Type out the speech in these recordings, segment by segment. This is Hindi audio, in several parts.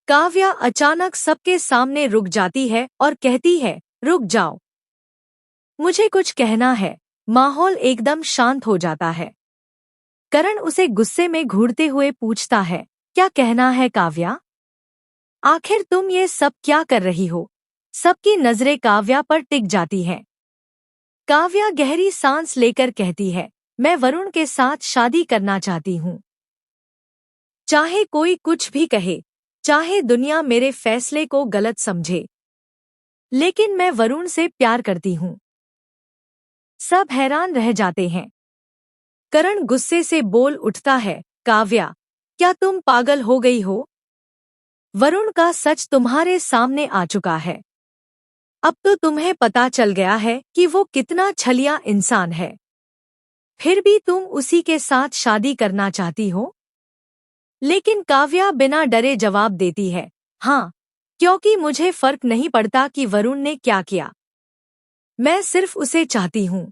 काव्या अचानक सबके सामने रुक जाती है और कहती है, रुक जाओ, मुझे कुछ कहना है। माहौल एकदम शांत हो जाता है। करण उसे गुस्से में घूरते हुए पूछता है, क्या कहना है काव्या? आखिर तुम ये सब क्या कर रही हो? सबकी नजरें काव्या पर टिक जाती हैं। काव्या गहरी सांस लेकर कहती है, मैं वरुण के साथ शादी करना चाहती हूँ। चाहे कोई कुछ भी कहे, चाहे दुनिया मेरे फैसले को गलत समझे, लेकिन मैं वरुण से प्यार करती हूँ। सब हैरान रह जाते हैं। करण गुस्से से बोल उठता है, काव्या, क्या तुम पागल हो गई हो? वरुण का सच तुम्हारे सामने आ चुका है। अब तो तुम्हें पता चल गया है कि वो कितना छलिया इंसान है। फिर भी तुम उसी के साथ शादी करना चाहती हो? लेकिन काव्या बिना डरे जवाब देती है, हाँ, क्योंकि मुझे फर्क नहीं पड़ता कि वरुण ने क्या किया। मैं सिर्फ उसे चाहती हूँ।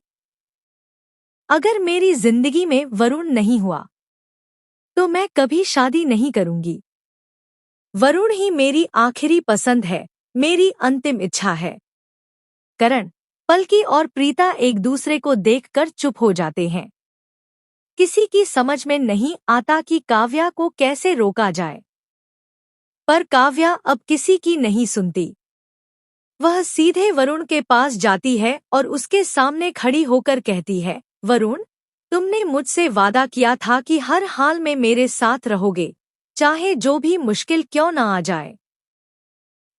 अगर मेरी जिंदगी में वरुण नहीं हुआ, तो मैं कभी शादी नहीं करूंगी। वरुण ही मेरी आखिरी पसंद है, मेरी अंतिम इच्छा है। करण, पलकी और प्रीता एक दूसरे को देखकर चुप हो जाते हैं। किसी की समझ में नहीं आता कि काव्या को कैसे रोका जाए। पर काव्या अब किसी की नहीं सुनती। वह सीधे वरुण के पास जाती है और उसके सामने खड़ी होकर कहती है, वरुण, तुमने मुझसे वादा किया था कि हर हाल में मेरे साथ रहोगे, चाहे जो भी मुश्किल क्यों न आ जाए।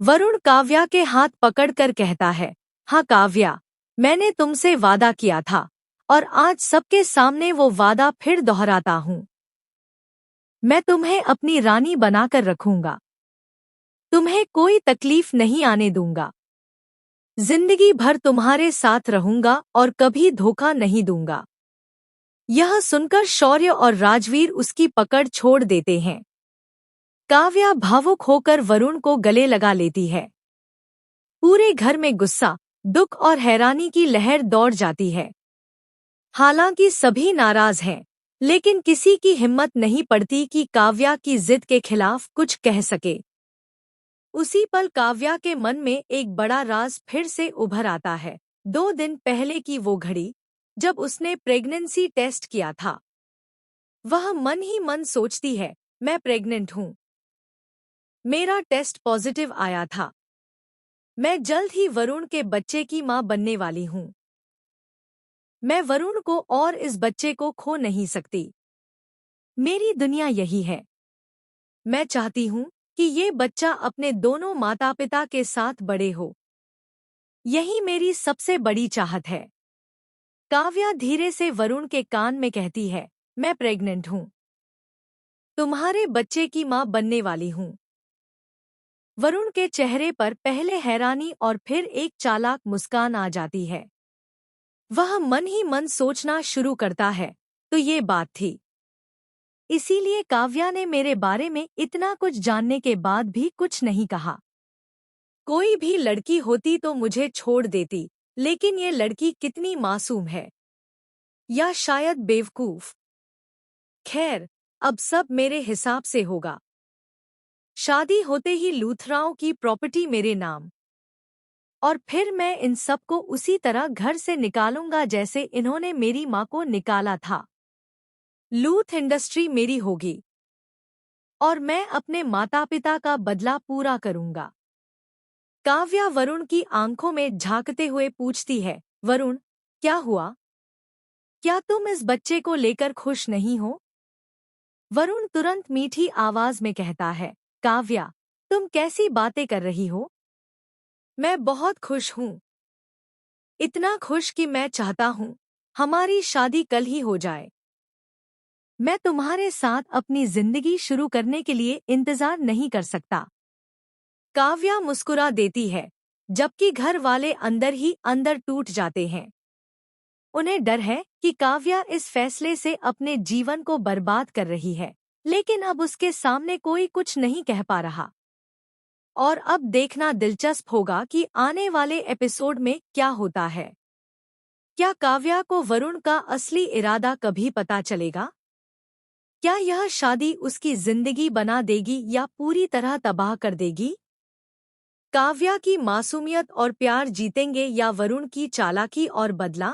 वरुण काव्या के हाथ पकड़कर कहता है, हाँ काव्या, मैंने तुमसे वादा किया था और आज सबके सामने वो वादा फिर दोहराता हूँ। मैं तुम्हें अपनी रानी बनाकर रखूंगा। तुम्हें कोई तकलीफ नहीं आने दूंगा। जिंदगी भर तुम्हारे साथ रहूंगा और कभी धोखा नहीं दूंगा। यह सुनकर शौर्य और राजवीर उसकी पकड़ छोड़ देते हैं। काव्या भावुक होकर वरुण को गले लगा लेती है। पूरे घर में गुस्सा, दुख और हैरानी की लहर दौड़ जाती है। हालांकि सभी नाराज हैं, लेकिन किसी की हिम्मत नहीं पड़ती कि काव्या की जिद के खिलाफ कुछ कह सके। उसी पल काव्या के मन में एक बड़ा राज फिर से उभर आता है। 2 दिन पहले की वो घड़ी, जब उसने प्रेगनेंसी टेस्ट किया था। वह मन ही मन सोचती है, मैं प्रेग्नेंट हूँ। मेरा टेस्ट पॉजिटिव आया था। मैं जल्द ही वरुण के बच्चे की मां बनने वाली हूँ। मैं वरुण को और इस बच्चे को खो नहीं सकती। मेरी दुनिया यही है। मैं चाहती हूँ कि ये बच्चा अपने दोनों माता पिता के साथ बड़े हो। यही मेरी सबसे बड़ी चाहत है। काव्या धीरे से वरुण के कान में कहती है, मैं प्रेग्नेंट हूँ। तुम्हारे बच्चे की मां बनने वाली हूँ। वरुण के चेहरे पर पहले हैरानी और फिर एक चालाक मुस्कान आ जाती है। वह मन ही मन सोचना शुरू करता है, तो ये बात थी। इसीलिए काव्या ने मेरे बारे में इतना कुछ जानने के बाद भी कुछ नहीं कहा। कोई भी लड़की होती तो मुझे छोड़ देती, लेकिन ये लड़की कितनी मासूम है। या शायद बेवकूफ। खैर, अब सब मेरे हिसाब से होगा। शादी होते ही लूथराओं की प्रॉपर्टी मेरे नाम। और फिर मैं इन सबको उसी तरह घर से निकालूंगा जैसे इन्होंने मेरी मां को निकाला था। लूथ इंडस्ट्री मेरी होगी और मैं अपने माता पिता का बदला पूरा करूंगा। काव्या वरुण की आंखों में झांकते हुए पूछती है, वरुण, क्या हुआ? क्या तुम इस बच्चे को लेकर खुश नहीं हो? वरुण तुरंत मीठी आवाज में कहता है, काव्या, तुम कैसी बातें कर रही हो? मैं बहुत खुश हूँ। इतना खुश कि मैं चाहता हूँ हमारी शादी कल ही हो जाए। मैं तुम्हारे साथ अपनी जिंदगी शुरू करने के लिए इंतजार नहीं कर सकता। काव्या मुस्कुरा देती है, जबकि घर वाले अंदर ही अंदर टूट जाते हैं। उन्हें डर है कि काव्या इस फैसले से अपने जीवन को बर्बाद कर रही है, लेकिन अब उसके सामने कोई कुछ नहीं कह पा रहा। और अब देखना दिलचस्प होगा कि आने वाले एपिसोड में क्या होता है। क्या काव्या को वरुण का असली इरादा कभी पता चलेगा? क्या यह शादी उसकी जिंदगी बना देगी या पूरी तरह तबाह कर देगी? काव्या की मासूमियत और प्यार जीतेंगे या वरुण की चालाकी और बदला?